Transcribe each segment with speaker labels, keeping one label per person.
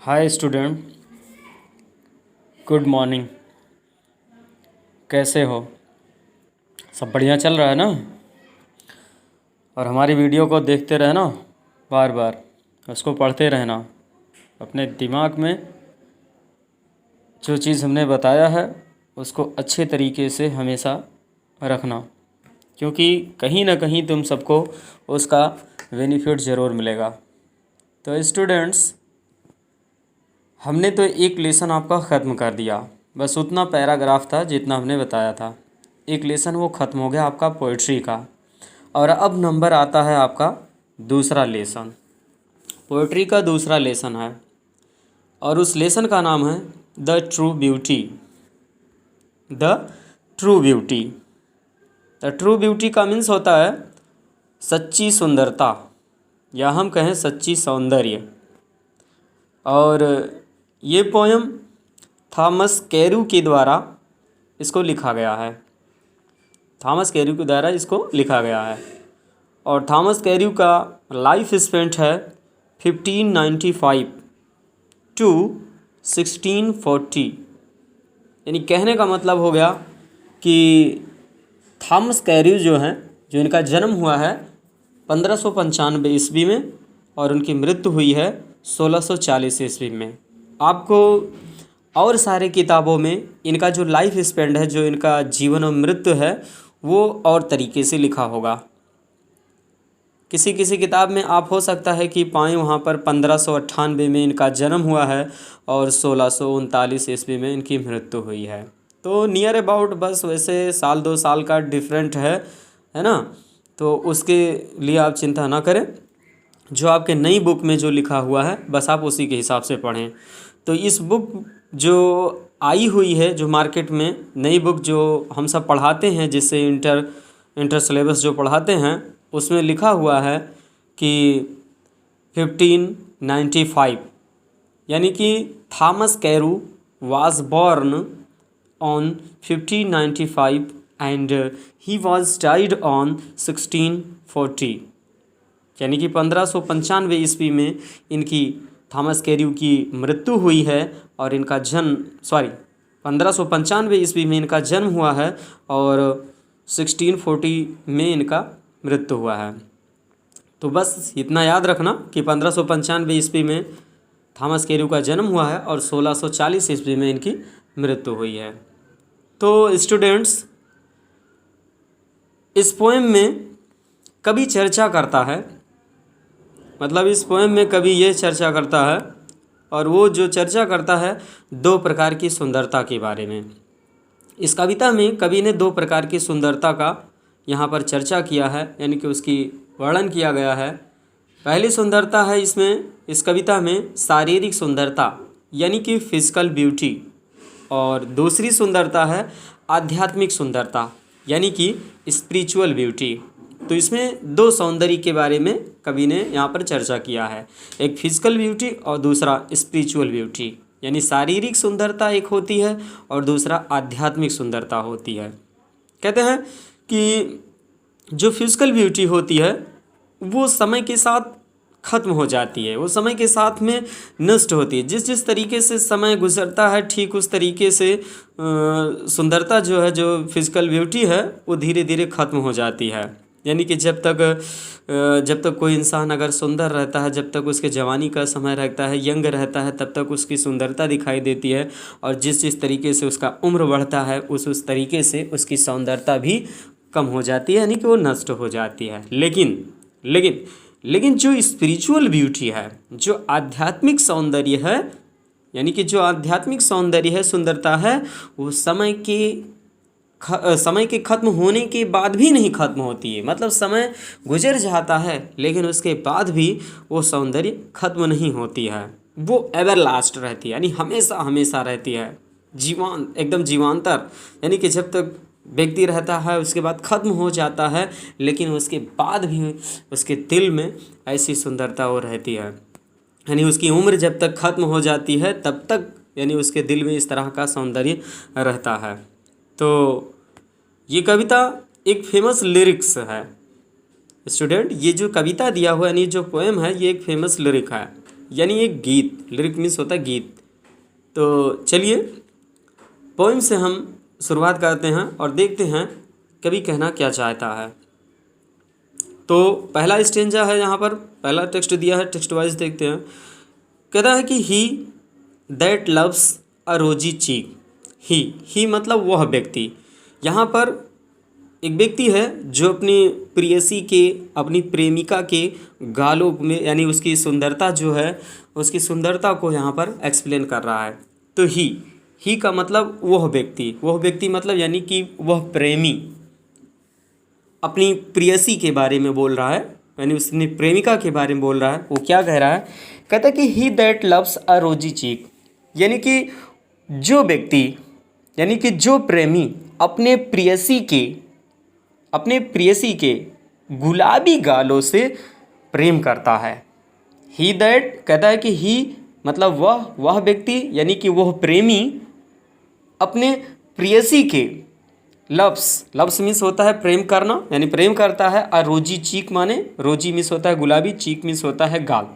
Speaker 1: Hi student, good morning. कैसे हो? सब बढ़िया चल रहा है ना? और हमारी वीडियो को देखते रहना, बार बार उसको पढ़ते रहना। अपने दिमाग में जो चीज़ हमने बताया है उसको अच्छे तरीके से हमेशा रखना, क्योंकि कहीं ना कहीं तुम सबको उसका बेनिफिट ज़रूर मिलेगा। तो स्टूडेंट्स, हमने तो एक लेसन आपका ख़त्म कर दिया। बस उतना पैराग्राफ था जितना हमने बताया था। एक लेसन वो ख़त्म हो गया आपका पोइट्री का। और अब नंबर आता है आपका दूसरा लेसन। पोइट्री का दूसरा लेसन है और उस लेसन का नाम है the true beauty. The true beauty. The true beauty का मीन्स होता है सच्ची सुंदरता, या हम कहें सच्ची सौंदर्य। और ये पोयम थॉमस कैरू के द्वारा इसको लिखा गया है। थॉमस कैरू के द्वारा इसको लिखा गया है। और थॉमस कैरू का लाइफ स्पेंट है 1595 टू 1640। यानी कहने का मतलब हो गया कि थॉमस कैरू जो हैं, जो इनका जन्म हुआ है 1595 ईस्वी में और उनकी मृत्यु हुई है 1640 ईस्वी में। आपको और सारे किताबों में इनका जो लाइफ स्पेंड है, जो इनका जीवन और मृत्यु है, वो और तरीके से लिखा होगा। किसी किसी किताब में आप हो सकता है कि पाएँ वहाँ पर 1598 में इनका जन्म हुआ है और 1639 ईस्वी में इनकी मृत्यु हुई है। तो नियर अबाउट बस वैसे साल 2 साल का डिफरेंट है ना। तो उसके लिए आप चिंता ना करें। जो आपके नई बुक में जो लिखा हुआ है बस आप उसी के हिसाब से पढ़ें। तो इस बुक जो आई हुई है, जो मार्केट में नई बुक जो हम सब पढ़ाते हैं, जिससे इंटर सिलेबस जो पढ़ाते हैं, उसमें लिखा हुआ है कि 1595, यानी कि Thomas Carew was born on 1595 and he was died on 1640। यानी कि 1595 ईस्वी में इनकी थॉमस कैरू की मृत्यु हुई है और इनका जन्म 1595 ईस्वी में इनका जन्म हुआ है और 1640 में इनका मृत्यु हुआ है। तो बस इतना याद रखना कि 1595 ईस्वी में थॉमस कैरू का जन्म हुआ है और 1640 ईस्वी में इनकी मृत्यु हुई है। तो स्टूडेंट्स, इस पोएम में कवि चर्चा करता है, मतलब इस पोएम में कवि ये चर्चा करता है, और वो जो चर्चा करता है 2 प्रकार की सुंदरता के बारे में। इस कविता में कवि ने 2 प्रकार की सुंदरता का यहाँ पर चर्चा किया है, यानी कि उसकी वर्णन किया गया है। पहली सुंदरता है इसमें, इस कविता में शारीरिक सुंदरता, यानी कि फिजिकल ब्यूटी। और दूसरी सुंदरता है आध्यात्मिक सुंदरता, यानी कि स्पिरिचुअल ब्यूटी। तो इसमें 2 सौंदर्य के बारे में कवि ने यहाँ पर चर्चा किया है, एक फिजिकल ब्यूटी और दूसरा स्पिरिचुअल ब्यूटी। यानी शारीरिक सुंदरता एक होती है और दूसरा आध्यात्मिक सुंदरता होती है। कहते हैं कि जो फिजिकल ब्यूटी होती है वो समय के साथ ख़त्म हो जाती है, वो समय के साथ में नष्ट होती है। जिस जिस तरीके से समय गुजरता है ठीक उस तरीके से सुंदरता जो है, जो फिजिकल ब्यूटी है, वो धीरे धीरे ख़त्म हो जाती है। यानी कि जब तक कोई इंसान अगर सुंदर रहता है, जब तक उसके जवानी का समय रहता है, यंग रहता है, तब तक उसकी सुंदरता दिखाई देती है। और जिस जिस तरीके से उसका उम्र बढ़ता है उस तरीके से उसकी सौंदर्यता भी कम हो जाती है, यानी कि वो नष्ट हो जाती है। लेकिन जो स्पिरिचुअल ब्यूटी है, जो आध्यात्मिक सौंदर्य है, यानी कि जो आध्यात्मिक सौंदर्य है, सुंदरता है, वो समय के ख़त्म होने के बाद भी नहीं ख़त्म होती है। मतलब समय गुजर जाता है लेकिन उसके बाद भी वो सौंदर्य ख़त्म नहीं होती है, वो एवर लास्ट रहती है, यानी हमेशा हमेशा रहती है, एकदम जीवांतर। यानी कि जब तक व्यक्ति रहता है उसके बाद ख़त्म हो जाता है, लेकिन उसके बाद भी उसके दिल में ऐसी सुंदरता वो रहती है। यानी उसकी उम्र जब तक ख़त्म हो जाती है तब तक, यानी उसके दिल में इस तरह का सौंदर्य रहता है। तो ये कविता एक फेमस लिरिक्स है स्टूडेंट। ये जो कविता दिया हुआ, यानी जो पोएम है, ये एक फेमस लिरिक है। यानी एक गीत, लिरिक मीन्स होता है गीत। तो चलिए पोइम से हम शुरुआत करते हैं और देखते हैं कवि कहना क्या चाहता है। तो पहला स्टेंजा है, यहाँ पर पहला टेक्स्ट दिया है, टेक्स्ट वाइज देखते हैं। कहता है कि ही दैट लव्स अ रोजी चीक। ही मतलब वह व्यक्ति, यहाँ पर एक व्यक्ति है जो अपनी प्रेयसी के, अपनी प्रेमिका के गालों में, यानी उसकी सुंदरता जो है, उसकी सुंदरता को यहाँ पर एक्सप्लेन कर रहा है। तो ही का मतलब वह व्यक्ति मतलब यानी कि वह प्रेमी अपनी प्रेयसी के बारे में बोल रहा है, यानी उसने प्रेमिका के बारे में बोल रहा है। वो क्या कह रहा है, कहता है कि ही दैट लव्स अ रोजी चीक, यानी कि जो व्यक्ति, यानी कि जो प्रेमी अपने प्रेयसी के गुलाबी गालों से प्रेम करता है। ही दैट कहता है कि ही मतलब वह व्यक्ति, यानी कि वह प्रेमी अपने प्रेयसी के लव्स मीन्स होता है प्रेम करना, यानी प्रेम करता है। और रोजी चीक माने, रोजी मीन्स होता है गुलाबी, चीक मीन्स होता है गाल,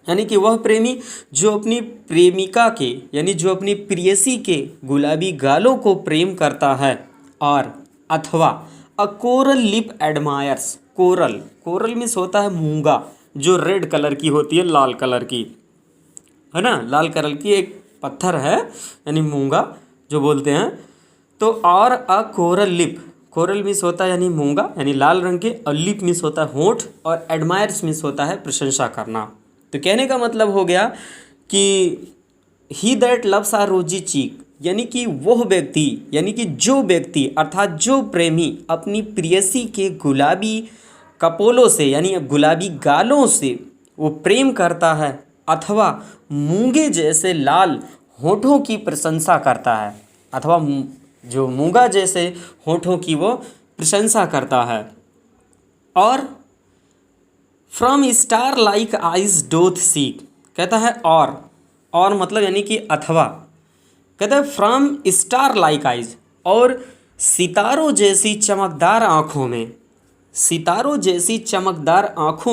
Speaker 1: यानी कि वह प्रेमी जो अपनी प्रेमिका के, यानी जो अपनी प्रेयसी के गुलाबी गालों को प्रेम करता है। और अथवा a coral lip admires, coral means होता है मूंगा, जो रेड कलर की होती है, लाल कलर की है ना, लाल कलर की एक पत्थर है, यानी मूंगा जो बोलते हैं। तो और अ कोरल मीन्स होता है यानी मूंगा, यानी लाल रंग के, और लिप मीन्स होता है होंठ, और एडमायर्स मीन्स होता है प्रशंसा करना। तो कहने का मतलब हो गया कि ही दैट लव्स आर रोजी चीक, यानी कि वह व्यक्ति, यानी कि जो व्यक्ति अर्थात जो प्रेमी अपनी प्रेयसी के गुलाबी कपोलों से, यानी गुलाबी गालों से वो प्रेम करता है, अथवा मूंगे जैसे लाल होठों की प्रशंसा करता है, अथवा जो मूंगा जैसे होठों की वो प्रशंसा करता है। और from star like eyes doth seek, कहता है और मतलब यानी कि अथवा, कहता है फ्रॉम स्टार लाइक आइज, और सितारों जैसी चमकदार आँखों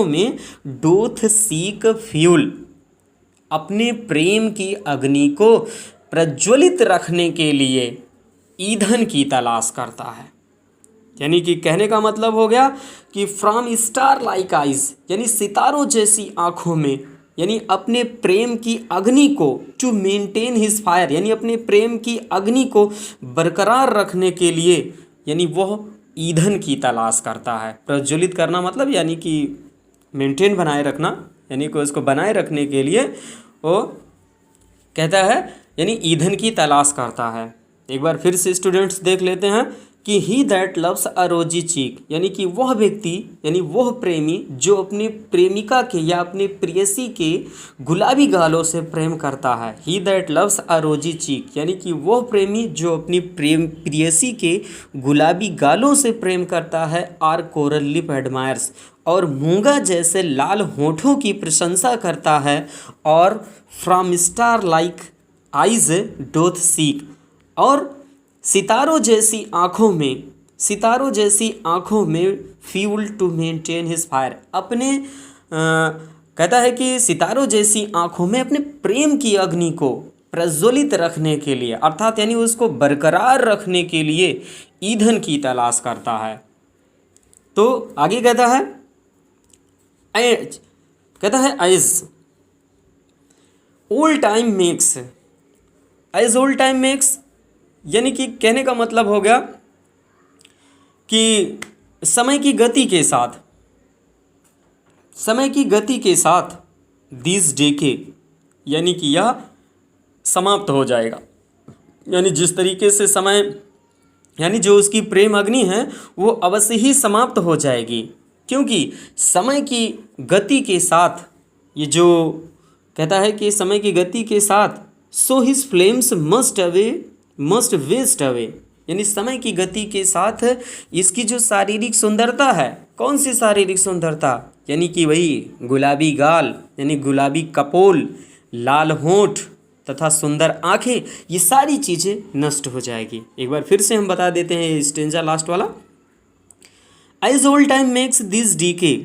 Speaker 1: में डोथ सीक फ्यूल, अपने प्रेम की अग्नि को प्रज्वलित रखने के लिए ईंधन की तलाश करता है। यानी कि कहने का मतलब हो गया कि फ्रॉम स्टार लाइक आइज, यानी सितारों जैसी आँखों में, यानी अपने प्रेम की अग्नि को, टू मेंटेन हिज फायर, यानी अपने प्रेम की अग्नि को बरकरार रखने के लिए, यानी वह ईंधन की तलाश करता है। प्रज्वलित करना मतलब यानी कि मेंटेन बनाए रखना, यानी कि उसको बनाए रखने के लिए वो कहता है, यानी ईंधन की तलाश करता है। एक बार फिर से स्टूडेंट्स देख लेते हैं कि ही दैट लव्स अ रोजी चीक, यानी कि वह व्यक्ति, यानी वह प्रेमी जो अपनी प्रेमिका के या अपने प्रेयसी के गुलाबी गालों से प्रेम करता है। ही दैट लव्स अ रोजी चीक, यानी कि वह प्रेमी जो अपनी प्रेयसी के गुलाबी गालों से प्रेम करता है। आर कोरल लिप एडमायर्स, और मूंगा जैसे लाल होठों की प्रशंसा करता है। और from star like eyes doth seek, और सितारों जैसी आँखों में fuel to maintain his fire, अपने कहता है कि सितारों जैसी आँखों में अपने प्रेम की अग्नि को प्रज्वलित रखने के लिए, अर्थात यानी उसको बरकरार रखने के लिए ईंधन की तलाश करता है। तो आगे कहता है एज ओल्ड टाइम मेक्स, यानी कि कहने का मतलब हो गया कि समय की गति के साथ दिस डेके, यानी कि यह समाप्त हो जाएगा। यानी जिस तरीके से समय, यानी जो उसकी प्रेम अग्नि है वो अवश्य ही समाप्त हो जाएगी, क्योंकि समय की गति के साथ, ये जो कहता है कि समय की गति के साथ so his flames must waste away, यानी समय की गति के साथ इसकी जो शारीरिक सुंदरता है, कौन सी शारीरिक सुंदरता, यानी कि वही गुलाबी गाल, यानी गुलाबी कपोल, लाल होंठ तथा सुंदर आँखें, ये सारी चीज़ें नष्ट हो जाएगी। एक बार फिर से हम बता देते हैं स्टेंजा लास्ट वाला। As old time makes this decay,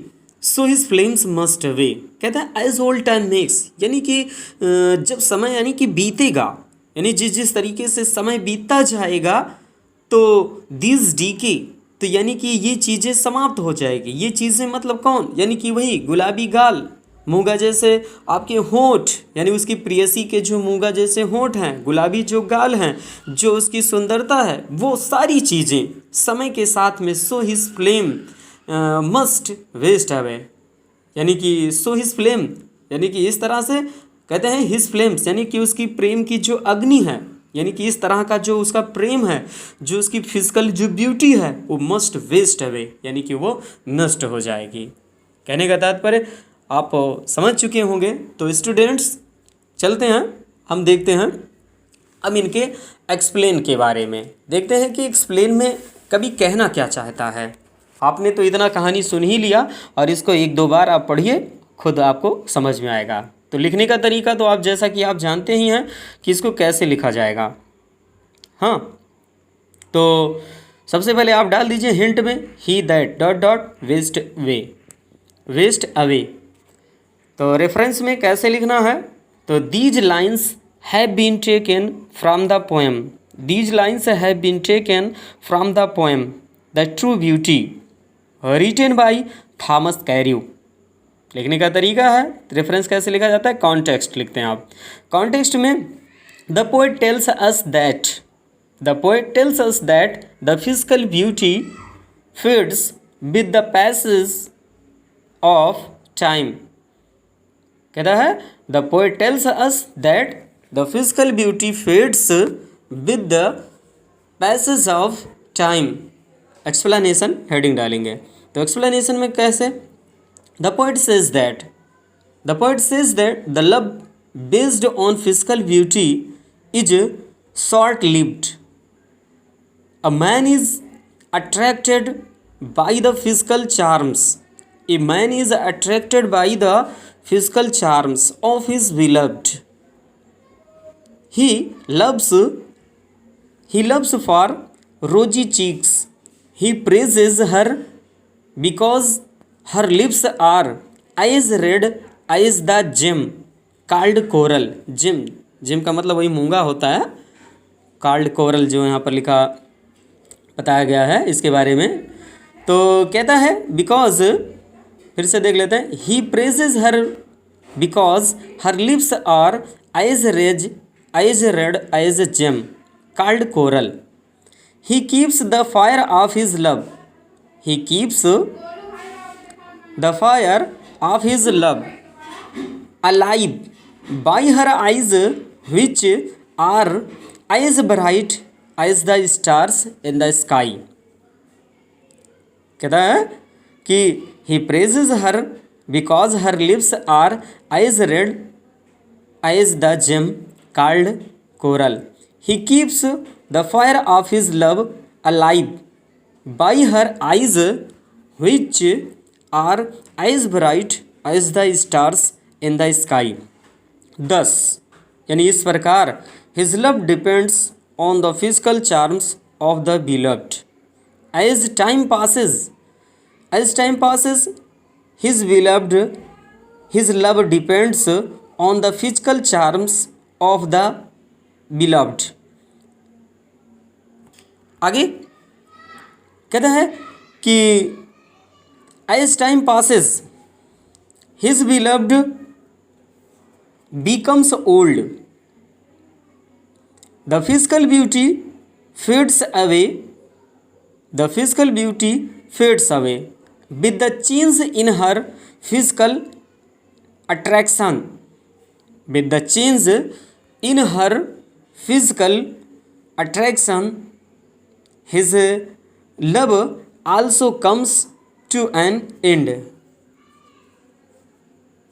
Speaker 2: so his flames must away. कहता है एज ओल्ड टाइम मेक्स, यानी कि जब समय यानी कि बीतेगा, यानी जिस जिस तरीके से समय बीतता जाएगा तो दिस डीके, तो यानी कि ये चीज़ें समाप्त हो जाएगी। ये चीज़ें मतलब कौन, यानी कि वही गुलाबी गाल, मूंगा जैसे आपके होंठ, यानी उसकी प्रेयसी के जो मूंगा जैसे होंठ हैं, गुलाबी जो गाल हैं, जो उसकी सुंदरता है, वो सारी चीज़ें समय के साथ में so his flame must waste away, यानी कि सो हिज फ्लेम, यानी कि इस तरह से कहते हैं हिज फ्लेम्स, यानी कि उसकी प्रेम की जो अग्नि है, यानी कि इस तरह का जो उसका प्रेम है, जो उसकी फिजिकल जो ब्यूटी है, वो मस्ट वेस्ट अवे, यानी कि वो नष्ट हो जाएगी। कहने का तात्पर्य आप समझ चुके होंगे। तो स्टूडेंट्स चलते हैं, हम देखते हैं अब इनके एक्सप्लेन के बारे में। देखते हैं कि एक्सप्लेन में कभी कहना क्या चाहता है। आपने तो इतना कहानी सुन ही लिया और इसको एक दो बार आप पढ़िए, खुद आपको समझ में आएगा। तो लिखने का तरीका तो आप जैसा कि आप जानते ही हैं कि इसको कैसे लिखा जाएगा। हाँ, तो सबसे पहले आप डाल दीजिए हिंट में ही that dot dot waste way, waste away. तो रेफरेंस में कैसे लिखना है, तो these lines have been taken from the poem, these lines have been taken from the poem the true beauty written by Thomas Carew. लिखने का तरीका है, रेफरेंस कैसे लिखा जाता है, कॉन्टेक्स्ट लिखते हैं आप। कॉन्टेक्स्ट में the poet tells us that, the poet tells us that the physical beauty fades with the passage of time. कहता है the poet tells us that the physical beauty fades with the passage of time. Explanation heading डालेंगे। तो explanation में कैसे, the poet says that, the poet says that the love based on physical beauty is short lived. A man is attracted by the physical charms, a man is attracted by the physical charms of his beloved. He loves for rosy cheeks. He praises her because her lips are as red as the gem called coral. gem का मतलब वही मूंगा होता है, called coral जो यहाँ पर लिखा बताया गया है इसके बारे में। तो कहता है बिकॉज, फिर से देख लेते हैं, he praises her because her lips are as red as gem called coral. He keeps the fire of his love, he keeps the fire of his love alive by her eyes which are as bright as the stars in the sky. कहता है कि he praises her because her lips are as red as the gem called coral. He keeps the fire of his love alive by her eyes which are as bright as the stars in the sky. Thus, यानी इस प्रकार his love depends on the physical charms of the beloved. As time passes, his love depends on the physical charms of the beloved. आगे कहता है कि as time passes his beloved becomes old, the physical beauty fades away, the physical beauty fades away with the change in her physical attraction, with the change in her physical attraction his love also comes to an end.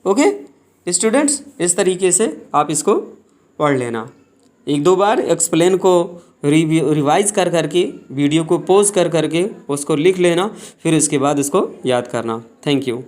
Speaker 2: Okay students, इस तरीके से आप इसको पढ़ लेना। एक दो बार explain को रिवाइज कर करके, वीडियो को पॉज कर करके उसको लिख लेना, फिर उसके बाद इसको याद करना। Thank you.